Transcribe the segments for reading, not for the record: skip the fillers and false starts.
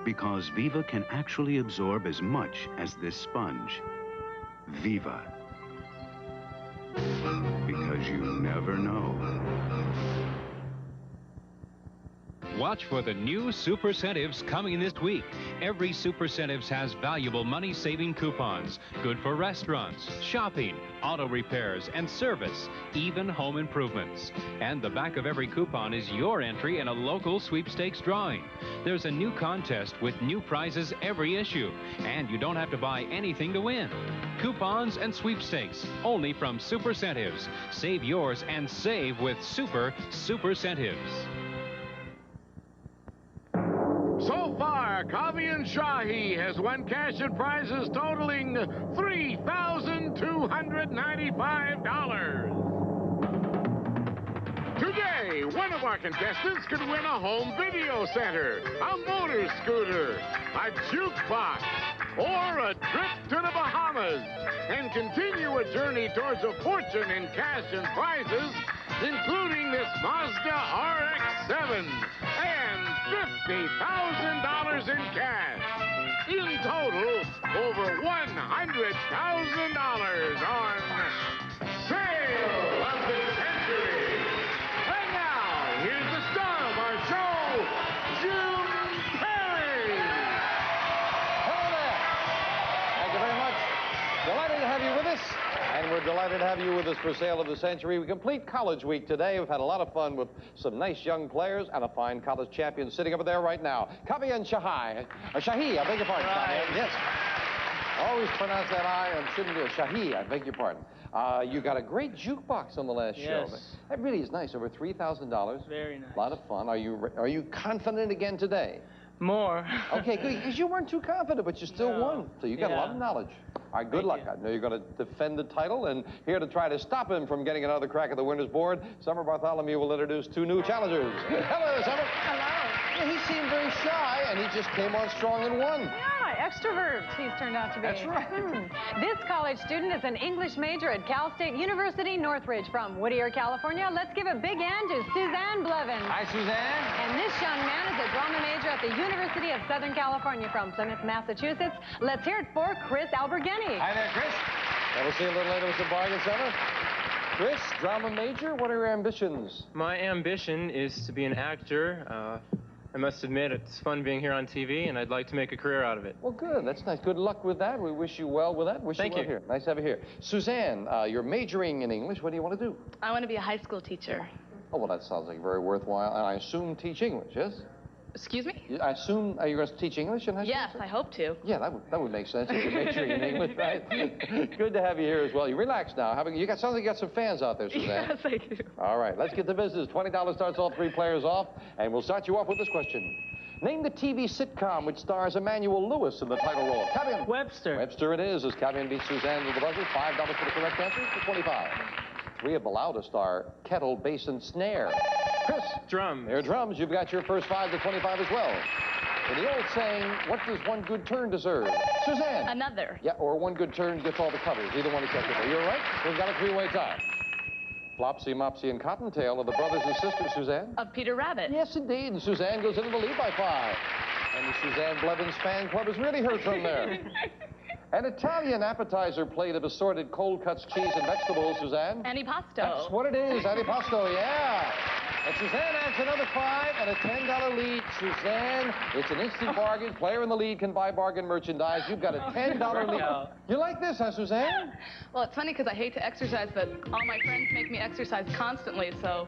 Because Viva can actually absorb as much as this sponge. Viva. Because you never know. Watch for the new Supercentives coming this week. Every Supercentives has valuable money-saving coupons, good for restaurants, shopping, auto repairs, and service, even home improvements. And the back of every coupon is your entry in a local sweepstakes drawing. There's a new contest with new prizes every issue, and you don't have to buy anything to win. Coupons and sweepstakes, only from Supercentives. Save yours and save with Supercentives. So far, Kavi and Shahi has won cash and prizes totaling $3,295. Today, one of our contestants could win a home video center, a motor scooter, a jukebox, or a trip to the Bahamas, and continue a journey towards a fortune in cash and prizes, including this Mazda RX-7 and $50,000 in cash. In total, over $100,000 on Sale of the Century. And now, here's the star of our show, Jim Perry. Hello there. Thank you very much. Delighted to have you with us. And we're delighted to have you with us for Sale of the Century. We complete College Week today. We've had a lot of fun with some nice young players and a fine college champion sitting over there right now. Kavi and Shahi. Shahi, I beg your pardon. Right. Kavi. Yes. Always pronounce that I and shouldn't do it. Shahi, I beg your pardon. You got a great jukebox on the last show. That really is nice. Over $3,000. Very nice. A lot of fun. Are you confident again today? More. Okay, good. Because you weren't too confident, but you still won. So you got a lot of knowledge. All right, good luck. I know you're going to defend the title, and here to try to stop him from getting another crack at the winner's board, Summer Bartholomew will introduce two new challengers. Hello, Summer. Hello. Yeah, he seemed very shy, and he just came on strong and won. Yeah, extrovert he's turned out to be. That's right. This college student is an English major at Cal State University, Northridge. From Whittier, California, let's give a big hand to Suzanne Blevins. Hi, Suzanne. And this young man is a drama major at the University of Southern California. From Plymouth, Massachusetts, let's hear it for Chris Alberghini. Hi there, Chris. We'll see you a little later with some bargain, Summer. Chris, drama major, what are your ambitions? My ambition is to be an actor. I must admit, it's fun being here on TV, and I'd like to make a career out of it. Well, good. That's nice. Good luck with that. We wish you well with that. Thank you. Here. Nice to have you here. Suzanne, you're majoring in English. What do you want to do? I want to be a high school teacher. Oh, well, that sounds like very worthwhile. And I assume teach English, yes? Excuse me? I assume you're going to teach English in high school? Yes, I hope to. Yeah, that would make sense if you're majoring in English, right? Good to have you here as well. You relax now. Sounds like you got some fans out there, Suzanne. Yes, I do. All right, let's get to business. $20 starts all three players off, and we'll start you off with this question. Name the TV sitcom which stars Emmanuel Lewis in the title role. Kavian. Webster. Webster it is, as Kavian beats Suzanne with the buzzer. $5 for the correct answer for 25. Rhea Belauda star kettle, bass, and snare. Chris. Drums. They're drums. You've got your first 5 to 25 as well. For the old saying, what does one good turn deserve? Suzanne. Another. Yeah, or one good turn gets all the covers. Either one acceptable. You're right. We've got a three-way tie. Flopsy, Mopsy, and Cottontail are the brothers and sisters, Suzanne. Of Peter Rabbit. Yes, indeed. And Suzanne goes into the lead by 5. And the Suzanne Blevins fan club has really heard from there. An Italian appetizer plate of assorted cold cuts, cheese, and vegetables, Suzanne. Antipasto. That's what it is, antipasto, yeah. And Suzanne adds another 5 and a $10 lead. Suzanne, it's an instant bargain. Player in the lead can buy bargain merchandise. You've got a $10 lead. You like this, huh, Suzanne? Well, it's funny because I hate to exercise, but all my friends make me exercise constantly, so...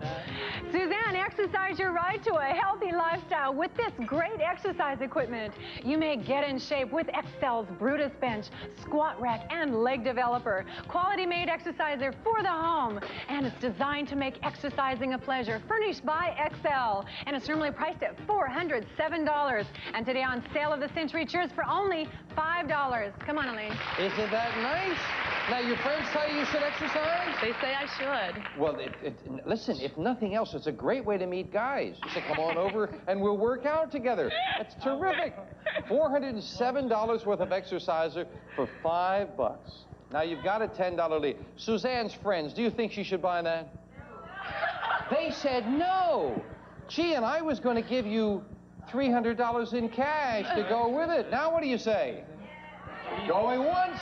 Suzanne, exercise your right to a healthy lifestyle with this great exercise equipment. You may get in shape with Excel's Brutus Bench, Squat Rack, and Leg Developer. Quality-made exerciser for the home. And it's designed to make exercising a pleasure. Furnished by Excel. And it's normally priced at $407. And today on Sale of the Century, cheers for only $5. Come on, Elaine. Isn't that nice? Now, your friends tell you should exercise? They say I should. Well, listen, if nothing else, it's a great way to meet guys. You say, come on over and we'll work out together. That's terrific. $407 worth of exerciser for $5. Now, you've got a $10 lead. Suzanne's friends, do you think she should buy that? They said no. Gee, and I was going to give you $300 in cash to go with it. Now what do you say? Going once,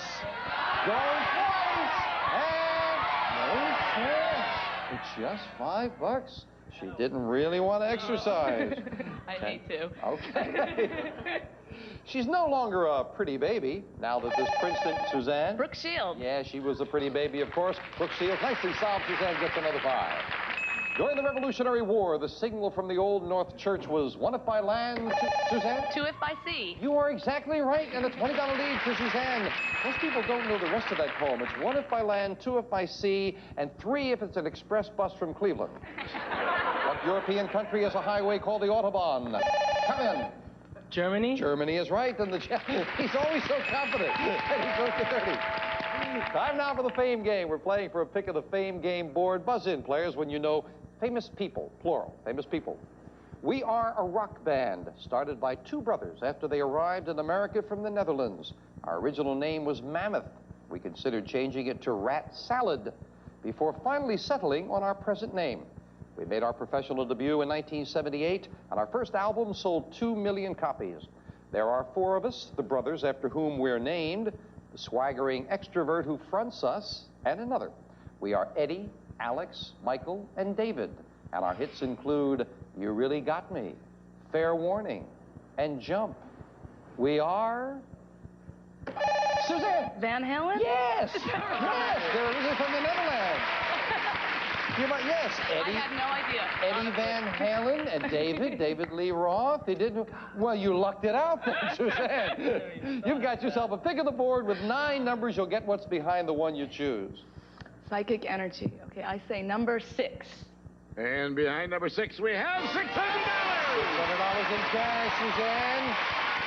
going twice, and no chance. It's just $5. She didn't really want to exercise. I need to. Okay. She's no longer a pretty baby now that this Princeton, Suzanne? Brooke Shields. Yeah, she was a pretty baby, of course. Brooke Shields, nicely solved. Suzanne gets another 5. During the Revolutionary War, the signal from the Old North Church was one if by land, Suzanne? 2 if by sea. You are exactly right, and a $20 lead for Suzanne. Most people don't know the rest of that poem. It's 1 if by land, 2 if by sea, and 3 if it's an express bus from Cleveland. What European country has a highway called the Autobahn? Come in. Germany? Germany is right, and he's always so confident. And he goes to 30. Time now for the Fame Game. We're playing for a pick of the Fame Game board. Buzz in, players, when you know famous people, plural, famous people. We are a rock band started by 2 brothers after they arrived in America from the Netherlands. Our original name was Mammoth. We considered changing it to Rat Salad before finally settling on our present name. We made our professional debut in 1978, and our first album sold 2 million copies. There are 4 of us, the brothers after whom we're named, the swaggering extrovert who fronts us, and another. We are Eddie, Alex, Michael, and David, and our hits include You Really Got Me, Fair Warning, and Jump. We are... Suzanne! Van Halen? Yes! Yes! They're originally from the Netherlands. You might, yes, Eddie. I had no idea. Eddie Van Halen and David Lee Roth. They didn't. Well, you lucked it out then, Suzanne. You've got yourself a pick of the board with 9 numbers. You'll get what's behind the one you choose. Psychic energy. Okay, I say number 6. And behind number 6, we have $600. $600 in cash, Suzanne.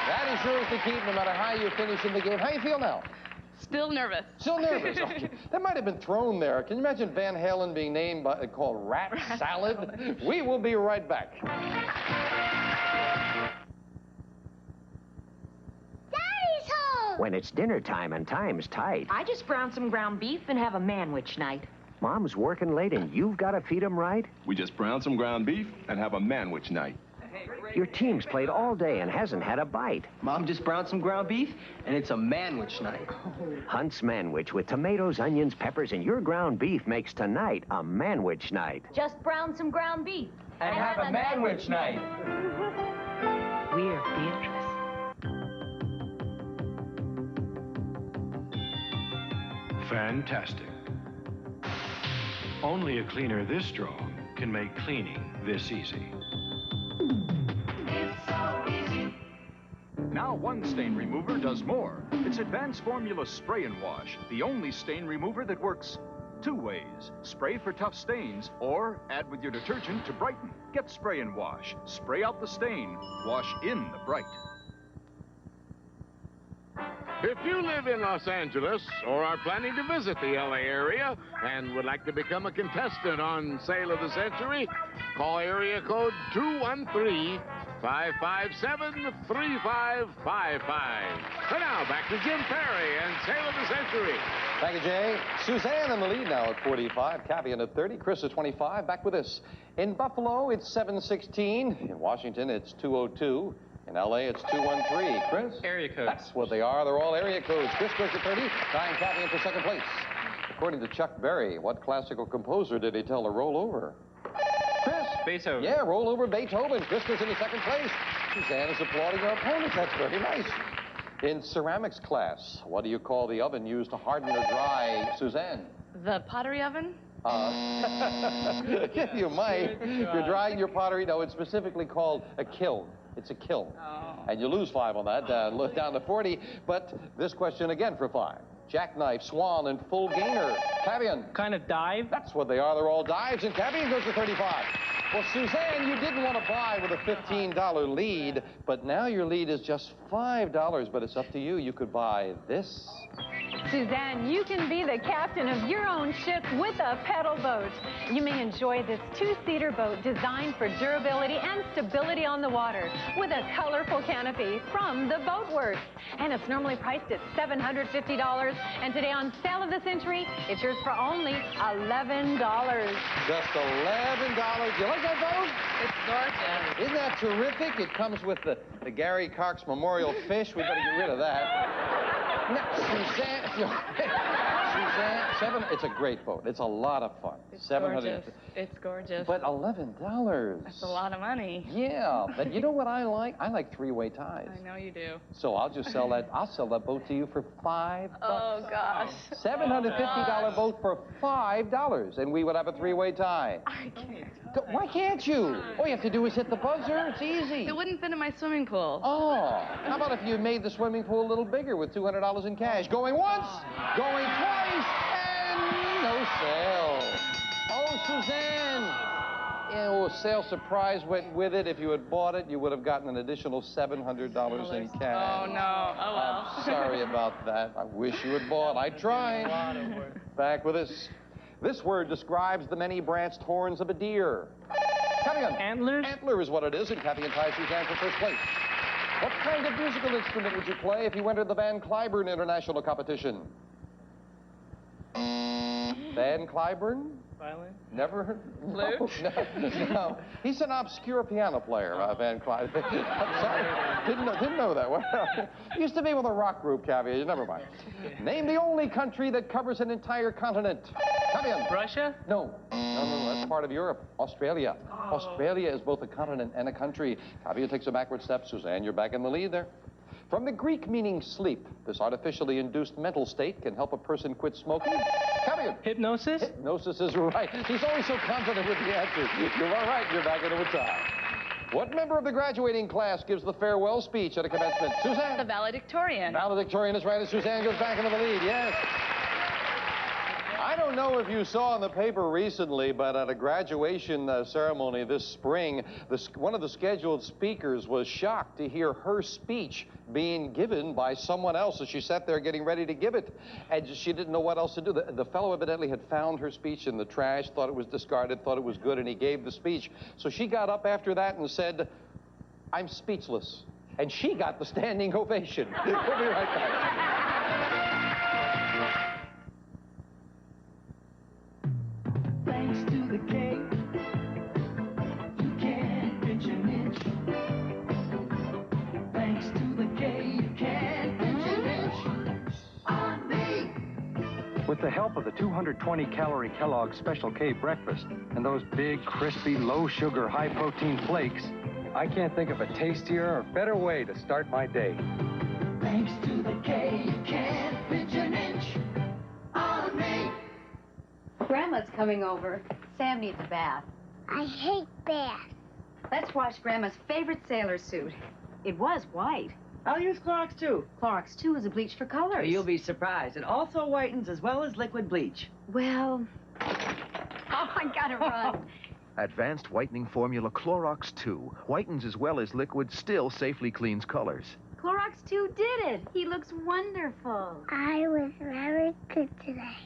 That is yours to keep no matter how you finish in the game. How you feel now? Still nervous. Still nervous. Okay. That might have been thrown there. Can you imagine Van Halen being named called Rat Salad? We will be right back. Daddy's home! When it's dinner time and time's tight. I just browned some ground beef and have a manwich night. Mom's working late and you've got to feed 'em right? We just browned some ground beef and have a manwich night. Your team's played all day and hasn't had a bite. Mom just browned some ground beef, and it's a manwich night. Hunt's Manwich with tomatoes, onions, peppers, and your ground beef makes tonight a manwich night. Just browned some ground beef. And have a manwich night. We're Beatrice. Fantastic. Only a cleaner this strong can make cleaning this easy. Now one stain remover does more. It's Advanced Formula Spray and Wash, the only stain remover that works 2 ways. Spray for tough stains, or add with your detergent to brighten. Get Spray and Wash. Spray out the stain. Wash in the bright. If you live in Los Angeles or are planning to visit the LA area and would like to become a contestant on Sale of the Century, call area code 213-557-3555. And now back to Jim Perry and Sale of the Century. Thank you, Jay. Suzanne in the lead now at 45, Cavian at 30, Chris at 25. Back with this. In Buffalo, it's 7:16. In Washington, it's 2:02. In L.A., it's 213. Chris? Area codes. That's what they are. They're all area codes. Chris goes to 30, tying Cavian for second place. According to Chuck Berry, what classical composer did he tell to roll over? Chris? Beethoven. Yeah, roll over Beethoven. Chris goes into second place. Suzanne is applauding her opponents. That's very nice. In ceramics class, what do you call the oven used to harden or dry, Suzanne? The pottery oven? You might. You're drying your pottery. No, it's specifically called a kiln. It's a kiln. Oh. And you lose 5 on that, down to 40. But this question again for 5. Jackknife, swan, and full gainer. Cavian. Kind of dive? That's what they are. They're all dives. And Cavian goes to 35. Well, Suzanne, you didn't want to buy with a $15 lead, but now your lead is just $5. But it's up to you. You could buy this. Suzanne, you can be the captain of your own ship with a pedal boat. You may enjoy this 2-seater boat designed for durability and stability on the water with a colorful canopy from the Boat Works. And it's normally priced at $750. And today on Sale of the Century, it's yours for only $11. Just $11. You like that boat? It's gorgeous. Isn't that terrific? It comes with the Gary Cox Memorial Fish. We better get rid of that. Now, Suzanne, it's a great boat. It's a lot of fun. It's 700. gorgeous. It's gorgeous. But $11. That's a lot of money. Yeah, but you know what I like? I like three-way ties. I know you do. So I'll just sell that. I'll sell that boat to you for $5. Oh, gosh. $750 boat for $5, and we would have a three-way tie. I can't. Why can't you? All you have to do is hit the buzzer. It's easy. It wouldn't fit in my swimming pool. Oh, how about if you made the swimming pool a little bigger with $200 in cash? Going once, going twice, and no sale. Oh, Suzanne. Oh, sale surprise went with it. If you had bought it, you would have gotten an additional $700 in cash. Oh, no. Oh, well. I'm sorry about that. I wish you had bought. I tried. Back with us. This word describes the many-branched horns of a deer. Cavian. Antlers? Antler is what it is, and Cavian ties Suzanne for first place. What kind of musical instrument would you play if you entered the Van Cliburn International Competition? Van Cliburn? Violin? Never heard? Flute? No. He's an obscure piano player, Van Cliburn. I'm sorry. Didn't know that. Well, used to be with a rock group, Cavian. Never mind. Name the only country that covers an entire continent. Cavian. Russia? No. That's part of Europe. Australia. Oh. Australia is both a continent and a country. Cavian takes a backward step. Suzanne, you're back in the lead there. From the Greek meaning sleep, this artificially induced mental state can help a person quit smoking. Cavian. Hypnosis? Hypnosis is right. He's always so confident with the answers. You're all right. You're back into a tie. What member of the graduating class gives the farewell speech at a commencement? Suzanne. The valedictorian. Valedictorian is right, and Suzanne goes back into the lead. Yes. I don't know if you saw in the paper recently, but at a graduation ceremony this spring, one of the scheduled speakers was shocked to hear her speech being given by someone else as she sat there getting ready to give it. And she didn't know what else to do. The fellow evidently had found her speech in the trash, thought it was discarded, thought it was good, and he gave the speech. So she got up after that and said, "I'm speechless." And she got the standing ovation. We'll be right back. Thanks to the K, you can't pitch an inch. Thanks to the K, you can't pitch an inch on me. With the help of the 220-calorie Kellogg's Special K breakfast and those big, crispy, low-sugar, high-protein flakes, I can't think of a tastier or better way to start my day. Thanks to the K, you can't pitch an inch on me. Grandma's coming over. Sam needs a bath. I hate baths. Let's wash Grandma's favorite sailor suit. It was white. I'll use Clorox too. Clorox 2 is a bleach for colors. You'll be surprised. It also whitens as well as liquid bleach. Well... Oh, I gotta run. Advanced whitening formula Clorox 2 whitens as well as liquid, still safely cleans colors. Clorox 2 did it. He looks wonderful. I was very good today.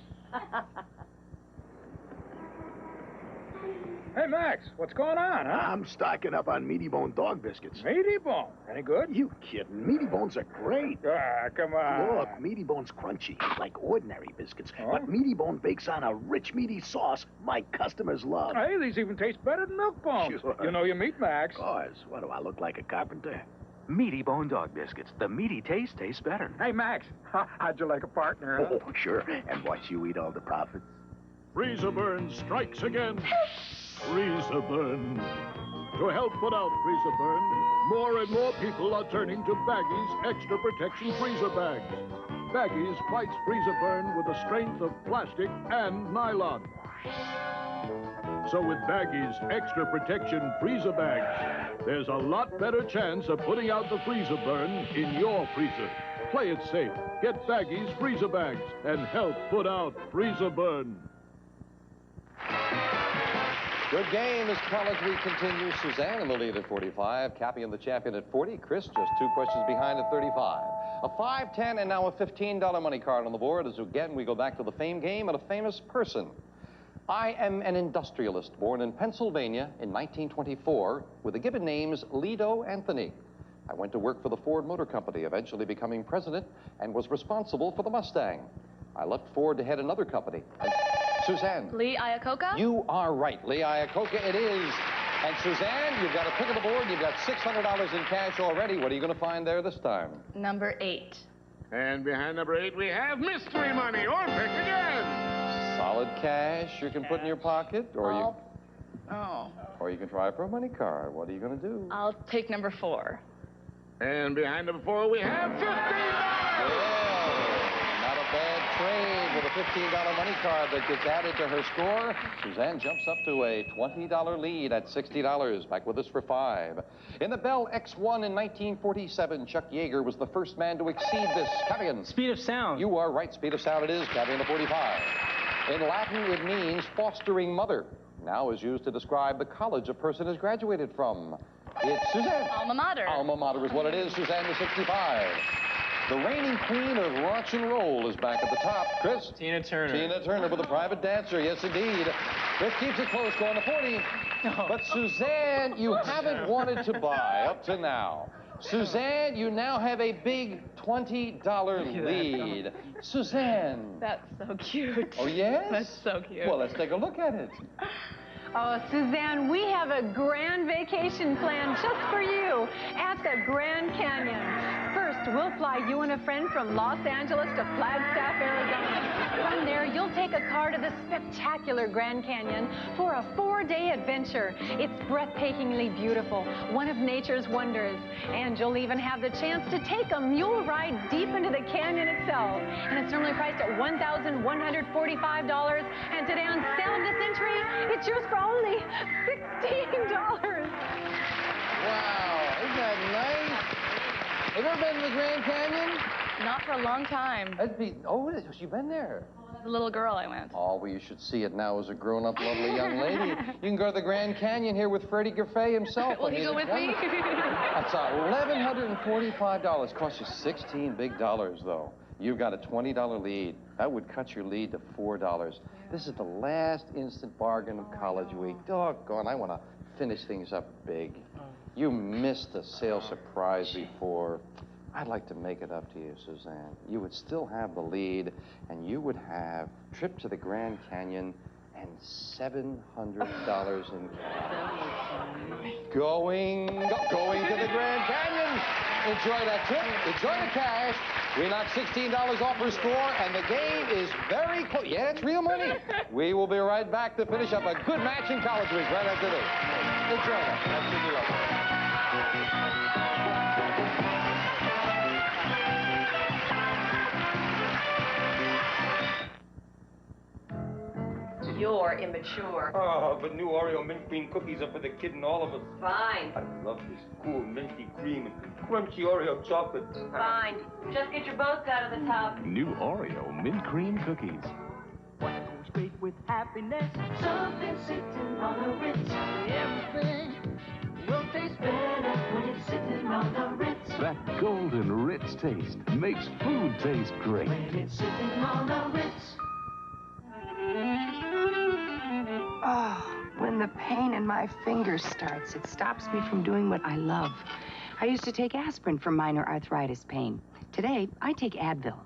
Hey, Max, what's going on, huh? I'm stocking up on Meaty Bone dog biscuits. Meaty Bone? Any good? You kidding? Meaty Bones are great. Ah, come on. Look, Meaty Bone's crunchy, like ordinary biscuits. Oh? But Meaty Bone bakes on a rich, meaty sauce my customers love. Hey, these even taste better than Milk Bones. Sure. You know your meat, Max. Of course. What, do I look like a carpenter? Meaty Bone dog biscuits. The meaty taste tastes better. Hey, Max, how'd you like a partner, huh? Oh, sure. And watch you eat all the profits. Freezer Burn strikes again. Freezer Burn. To help put out Freezer Burn, more and more people are turning to Baggy's Extra Protection Freezer Bags. Baggy's fights Freezer Burn with the strength of plastic and nylon. So with Baggy's Extra Protection Freezer Bags, there's a lot better chance of putting out the freezer burn in your freezer. Play it safe. Get Baggy's Freezer Bags and help put out Freezer Burn. Good game as College Week continues. Suzanne in the lead at 45, Cappy in the champion at 40, Chris just 2 questions behind at 35. A $5, $10, and now a $15 money card on the board as again we go back to the fame game and a famous person. I am an industrialist born in Pennsylvania in 1924 with the given names Lido Anthony. I went to work for the Ford Motor Company, eventually becoming president, and was responsible for the Mustang. I left Ford to head another company. And Suzanne. Lee Iacocca? You are right, Lee Iacocca. It is And Suzanne, you've got a pick of the board. You've got $600 in cash already. What are you going to find there this time? Number 8. And behind number 8, we have mystery money, or pick again. Solid cash you can put in your pocket, or Oh. or you can try for a money card. What are you going to do? I'll take number 4. And behind number 4, we have $15. Not a bad trade with a $15 money card that gets added to her score. Suzanne jumps up to a $20 lead at $60. Back with us for 5. In the Bell X1 in 1947, Chuck Yeager was the first man to exceed this. Cavian. Speed of sound. You are right. Speed of sound it is. Cavian to 45. In Latin, it means fostering mother. Now is used to describe the college a person has graduated from. It's Suzanne. Alma mater. Alma mater is what it is. Suzanne to 65. The reigning queen of rock and roll is back at the top. Chris? Tina Turner. Tina Turner with a private dancer. Yes, indeed. Chris keeps it close, going to 40. But Suzanne, you haven't wanted to buy up to now. Suzanne, you now have a big $20 lead. Suzanne. That's so cute. Oh, yes? That's so cute. Well, let's take a look at it. Oh, Suzanne, we have a grand vacation planned just for you at the Grand Canyon. First, we'll fly you and a friend from Los Angeles to Flagstaff, Arizona. From there, you'll take a car to the spectacular Grand Canyon for a 4-day adventure. It's breathtakingly beautiful, one of nature's wonders. And you'll even have the chance to take a mule ride deep into the canyon itself. And it's normally priced at $1,145. And today on Sale of the Century, it's yours for only $16. Wow, isn't that nice? Have you ever been to the Grand Canyon? Not for a long time. You've been there? As a little girl, I went. Oh, well, you should see it now as a grown-up, lovely young lady. You can go to the Grand Canyon here with Freddie Gaffey himself. Will he go with me? That's $1,145. Costs you 16 big dollars, though. You've got a $20 lead. That would cut your lead to $4. This is the last instant bargain of College Week. Doggone, I want to finish things up big. You missed the sale surprise before. I'd like to make it up to you, Suzanne. You would still have the lead, and you would have trip to the Grand Canyon and $700 in cash. Going to the Grand Canyon. Enjoy that trip. Enjoy the cash. We knocked $16 off her score, and the game is very close. Yeah, it's real money. We will be right back to finish up a good match in College Week right after this. Enjoy that. That's what you love. You're immature. Oh, but new Oreo mint cream cookies are for the kid and all of us. Fine. I love this cool minty cream and crunchy Oreo chocolate. Fine. Just get your boats out of the tub. New Oreo mint cream cookies. What goes great with happiness? Something sitting on a Ritz. Everything will taste better when it's sitting on the Ritz. That golden Ritz taste makes food taste great. When it's sitting on a Ritz. Oh, when the pain in my fingers starts, it stops me from doing what I love. I used to take aspirin for minor arthritis pain. Today, I take Advil.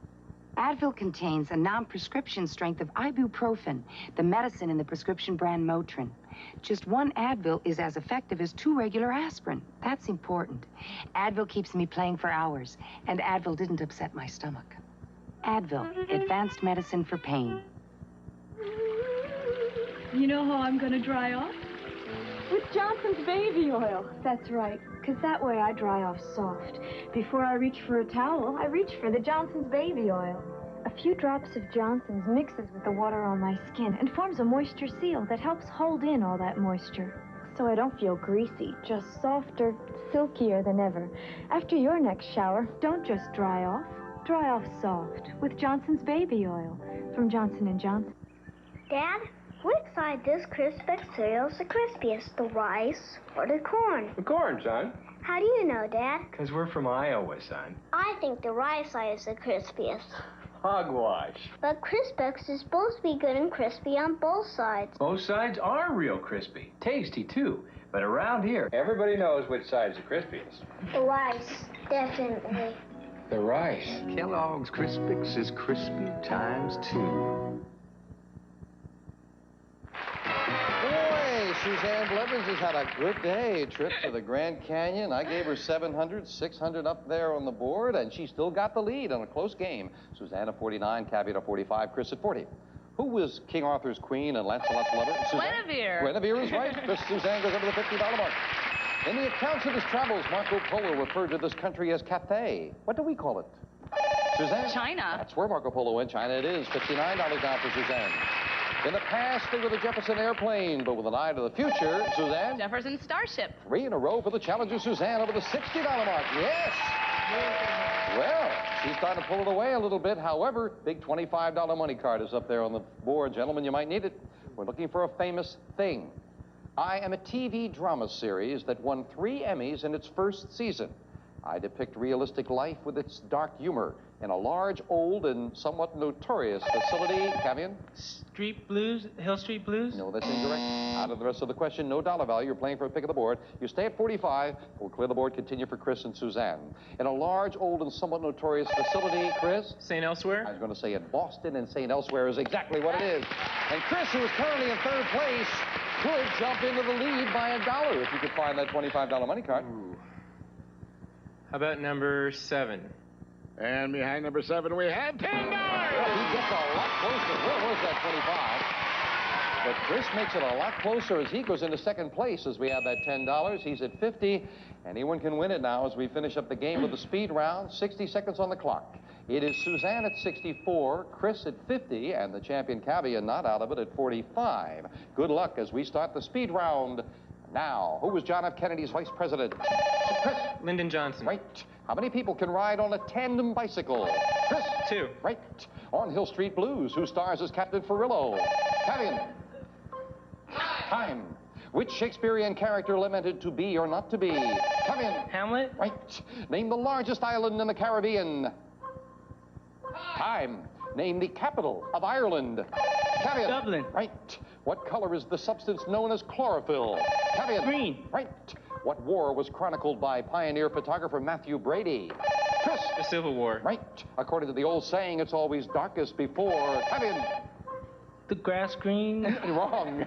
Advil contains a non-prescription strength of ibuprofen, the medicine in the prescription brand Motrin. Just one Advil is as effective as 2 regular aspirin. That's important. Advil keeps me playing for hours, and Advil didn't upset my stomach. Advil, advanced medicine for pain. You know how I'm gonna dry off? With Johnson's baby oil. That's right, because that way I dry off soft. Before I reach for a towel, I reach for the Johnson's baby oil. A few drops of Johnson's mixes with the water on my skin and forms a moisture seal that helps hold in all that moisture. So I don't feel greasy, just softer, silkier than ever. After your next shower, don't just dry off soft with Johnson's baby oil from Johnson & Johnson. Dad, which side this Crispix cereal is the crispiest, the rice or the corn? The corn, son. How do you know, Dad? Because we're from Iowa, son. I think the rice side is the crispiest. Hogwash. But Crispix is supposed to be good and crispy on both sides. Both sides are real crispy. Tasty, too. But around here, everybody knows which side's the crispiest. The rice, definitely. The rice. Kellogg's Crispix is crispy times 2. Boy, Suzanne Blevins has had a good day. Trip to the Grand Canyon. I gave her 700, 600 up there on the board, and she still got the lead on a close game. Suzanne at 49, Cabby at 45, Chris at 40. Who was King Arthur's queen and Lancelot's lover? Guinevere. Guinevere is right. Suzanne goes over the $50 mark. In the accounts of his travels, Marco Polo referred to this country as Cathay. What do we call it? Suzanne? China. That's where Marco Polo went. China it is. $59 down for Suzanne. In the past, they were the Jefferson airplane, but with an eye to the future, Suzanne? Jefferson Starship. 3 in a row for the challenger, Suzanne, over the $60 mark. Yes! Well, she's starting to pull it away a little bit. However, big $25 money card is up there on the board. Gentlemen, you might need it. We're looking for a famous thing. I am a TV drama series that won 3 Emmys in its first season. I depict realistic life with its dark humor in a large, old, and somewhat notorious facility. Cavian? Street Blues? Hill Street Blues? No, that's incorrect. Out of the rest of the question, no dollar value. You're playing for a pick of the board. You stay at 45. We'll clear the board, continue for Chris and Suzanne. In a large, old, and somewhat notorious facility, Chris? St. Elsewhere? I was going to say in Boston, and St. Elsewhere is exactly what it is. And Chris, who is currently in 3rd place, could jump into the lead by $1 if you could find that $25 money card. Ooh. How about number 7? And behind number 7, we have $10. Well, he gets a lot closer. Where was that 25? But Chris makes it a lot closer as he goes into 2nd place as we have that $10. He's at 50. Anyone can win it now as we finish up the game with the speed round. 60 seconds on the clock. It is Suzanne at 64, Chris at 50, and the champion Cavian not out of it at 45. Good luck as we start the speed round now. Who was John F. Kennedy's vice president? Chris? Lyndon Johnson. Right. How many people can ride on a tandem bicycle? Chris? 2. Right. On Hill Street Blues, who stars as Captain Furillo? Cavian? Time. Which Shakespearean character lamented to be or not to be? Cavian? Hamlet? Right. Name the largest island in the Caribbean. Time. Name the capital of Ireland. Cavian? Dublin. Right. What color is the substance known as chlorophyll? Cavian? Green. Right. What war was chronicled by pioneer photographer Matthew Brady? Chris? The Civil War. Right. According to the old saying, it's always darkest before. Cavian? The grass green. Wrong.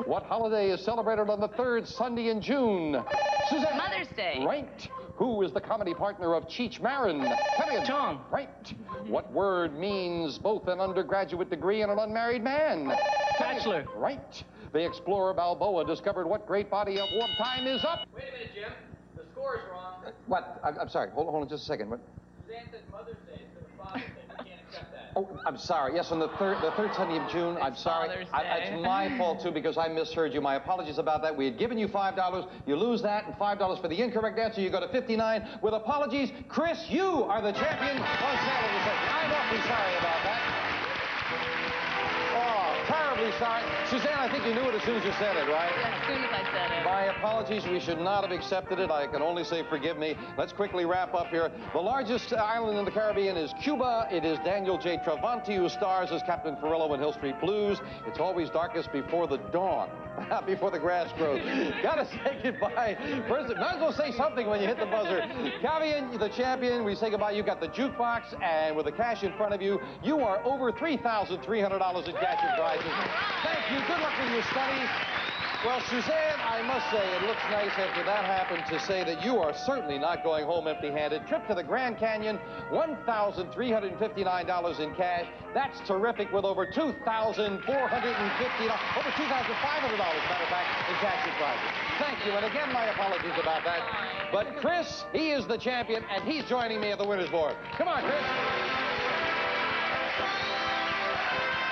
What holiday is celebrated on the 3rd Sunday in June? Suzanne? Mother's Day. Right. Who is the comedy partner of Cheech Marin? Cavian? Chong. Right. What word means both an undergraduate degree and an unmarried man? Bachelor. Right. The explorer Balboa discovered what great body of water. Time is up. Wait a minute, Jim. The score is wrong. What? I'm sorry. Hold on just a second. What? Suzanne said Mother's Day instead of Father's Day. We can't accept that. Oh, I'm sorry. Yes, on the third Sunday of June. I'm sorry. It's my fault, too, because I misheard you. My apologies about that. We had given you $5. You lose that, and $5 for the incorrect answer. You go to 59. With apologies, Chris, you are the champion on Sale of the Century. I'm awfully sorry about that. Oh, terribly sorry. Suzanne, I think you knew it as soon as you said it, right? As soon as I said it. My apologies. We should not have accepted it. I can only say forgive me. Let's quickly wrap up here. The largest island in the Caribbean is Cuba. It is Daniel J. Travanti who stars as Captain Furillo in Hill Street Blues. It's always darkest before the dawn. Before the grass grows. Gotta say goodbye. First, might as well say something when you hit the buzzer. Cavian, the champion, we say goodbye. You got the jukebox, and with the cash in front of you, you are over $3,300 in cash and prizes. Thank you. Good luck with your study. Well, Suzanne, I must say, it looks nice after that happened to say that you are certainly not going home empty-handed. Trip to the Grand Canyon, $1,359 in cash. That's terrific with over $2,450, over $2,500, matter of fact, in cash and prizes. Thank you, and again, my apologies about that. But Chris, he is the champion, and he's joining me at the winner's board. Come on, Chris.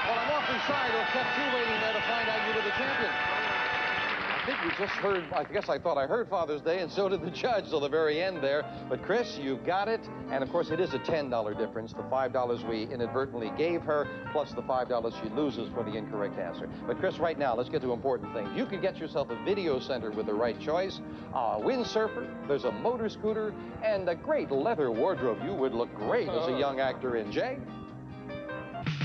Well, I'm awfully sorry to have kept you waiting there to find out you were the champion. I think we just heard, I guess I thought I heard Father's Day, and so did the judge till the very end there. But Chris, you got it. And of course, it is a $10 difference. The $5 we inadvertently gave her, plus the $5 she loses for the incorrect answer. But Chris, right now, let's get to important things. You can get yourself a video center with the right choice, a windsurfer, there's a motor scooter, and a great leather wardrobe. You would look great as a young actor in Jay.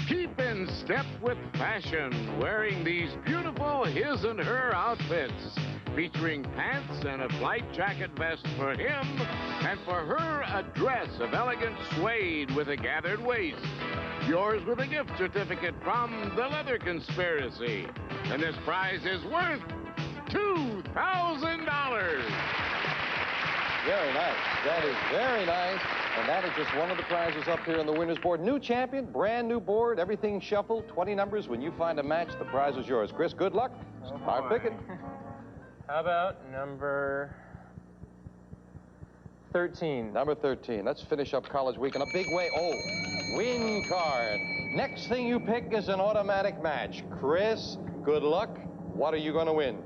Keep in step with fashion, wearing these beautiful his and her outfits, featuring pants and a flight jacket vest for him, and for her a dress of elegant suede with a gathered waist. Yours with a gift certificate from The Leather Conspiracy. And this prize is worth $2,000. Very nice. That is very nice. And that is just one of the prizes up here on the winner's board. New champion, brand new board, everything shuffled, 20 numbers. When you find a match, the prize is yours. Chris, good luck. Start picking. How about number 13? Number 13. Let's finish up college week in a big way. Oh, win card. Next thing you pick is an automatic match. Chris, good luck. What are you going to win?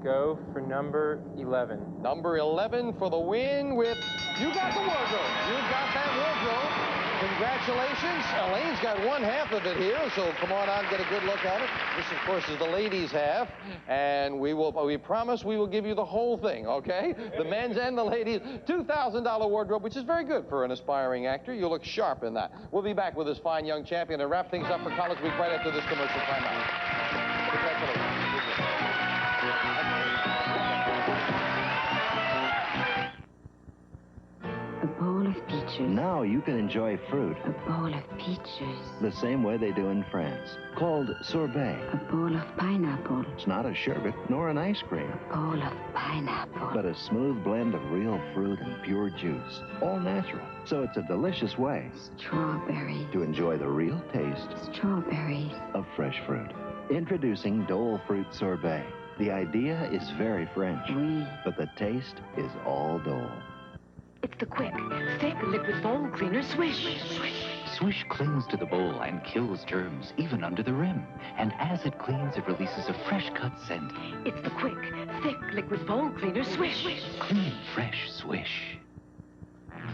Go for number 11. Number 11 for the win with... You got the wardrobe. You got that wardrobe. Congratulations. Elaine's got one half of it here, so come on out and get a good look at it. This, of course, is the ladies' half, and we promise we will give you the whole thing, okay? The men's and the ladies. $2,000 wardrobe, which is very good for an aspiring actor. You look sharp in that. We'll be back with this fine young champion and wrap things up for College Week right after this commercial timeout. Congratulations. A bowl of peaches. Now you can enjoy fruit A bowl of peaches. the same way they do in France, called sorbet. A bowl of pineapple. It's not a sherbet nor an ice cream, A bowl of pineapple. but a smooth blend of real fruit and pure juice, all natural. So it's a delicious way Strawberry. to enjoy the real taste Strawberries. of fresh fruit. Introducing Dole Fruit Sorbet. The idea is very French, but the taste is all Dole. It's the quick, thick liquid foam cleaner Swish. Swish clings to the bowl and kills germs even under the rim. And as it cleans, it releases a fresh-cut scent. It's the quick, thick liquid foam cleaner Swish. Clean, fresh Swish.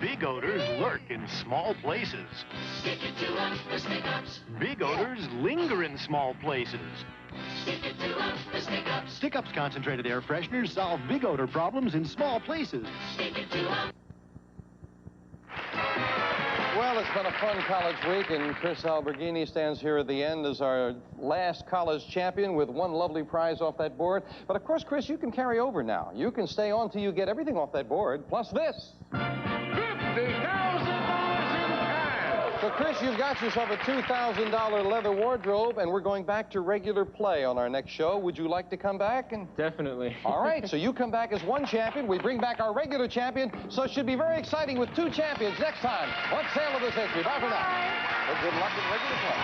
Big odors lurk in small places. Stick it to 'em for stick-ups. Big odors linger in small places. Stick it to 'em for stick-ups. Stick-Ups concentrated air fresheners solve big odor problems in small places. Stick it to 'em. Well, it's been a fun college week, and Chris Alberghini stands here at the end as our last college champion with one lovely prize off that board. But, of course, Chris, you can carry over now. You can stay on till you get everything off that board, plus this. $50,000 in cash. So, Chris, you've got yourself a $2,000 leather wardrobe, and we're going back to regular play on our next show. Would you like to come back? Definitely. All right, so you come back as one champion. We bring back our regular champion, so it should be very exciting with two champions next time on Sale of the Century. Bye for now. Well, good luck in regular play.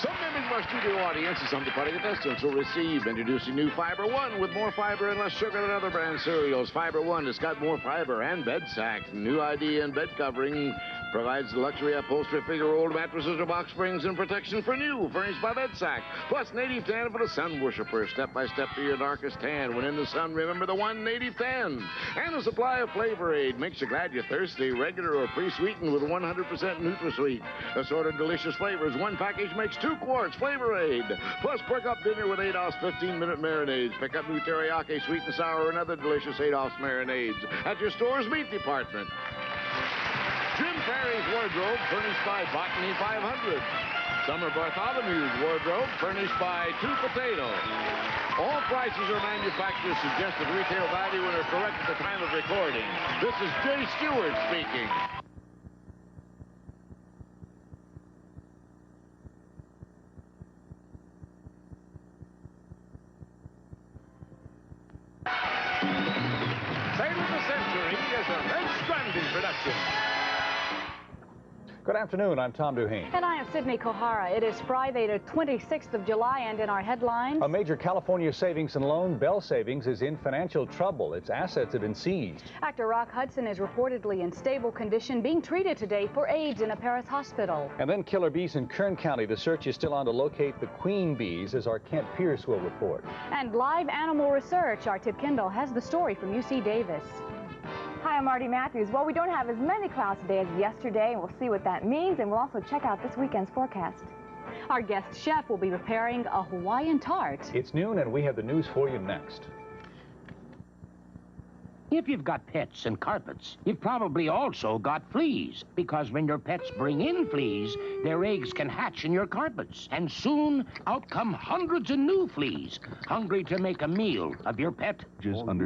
Some members of our studio audience and some departing contestants will receive introducing new Fiber One with more fiber and less sugar than other brand cereals. Fiber One has got more fiber and bed sacks. New idea in bed covering provides luxury upholstery, figure-rolled mattresses or box springs and protection for new, furnished by Bedsack. Plus native tan for the sun worshiper. Step-by-step to your darkest tan. When in the sun, remember the one native tan. And a supply of Flavor Aid makes you glad you're thirsty. Regular or pre-sweetened with 100% NutraSweet. Assorted delicious flavors. One package makes 2 quarts. Flavor Aid. Plus, perk up dinner with 8-ounce 15-minute marinades. Pick up new teriyaki, sweet and sour, and other delicious 8-ounce marinades at your store's meat department. Jim Perry's wardrobe furnished by Botany 500. Summer Bartholomew's wardrobe furnished by 2 Potato. All prices are manufacturer's suggested retail value and are correct at the time of recording. This is Jay Stewart speaking. Sale of the Century is a Red Stranding production. Good afternoon, I'm Tom Duhane. And I am Sydney Kohara. It is Friday, the 26th of July, and in our headlines... A major California savings and loan, Bell Savings, is in financial trouble. Its assets have been seized. Actor Rock Hudson is reportedly in stable condition, being treated today for AIDS in a Paris hospital. And then killer bees in Kern County. The search is still on to locate the queen bees, as our Kent Pierce will report. And live animal research. Our Tip Kendall has the story from UC Davis. Hi, I'm Marty Matthews. Well, we don't have as many clouds today as yesterday, and we'll see what that means, and we'll also check out this weekend's forecast. Our guest chef will be preparing a Hawaiian tart. It's noon, and we have the news for you next. If you've got pets and carpets, you've probably also got fleas, because when your pets bring in fleas, their eggs can hatch in your carpets, and soon out come hundreds of new fleas, hungry to make a meal of your pet. Just under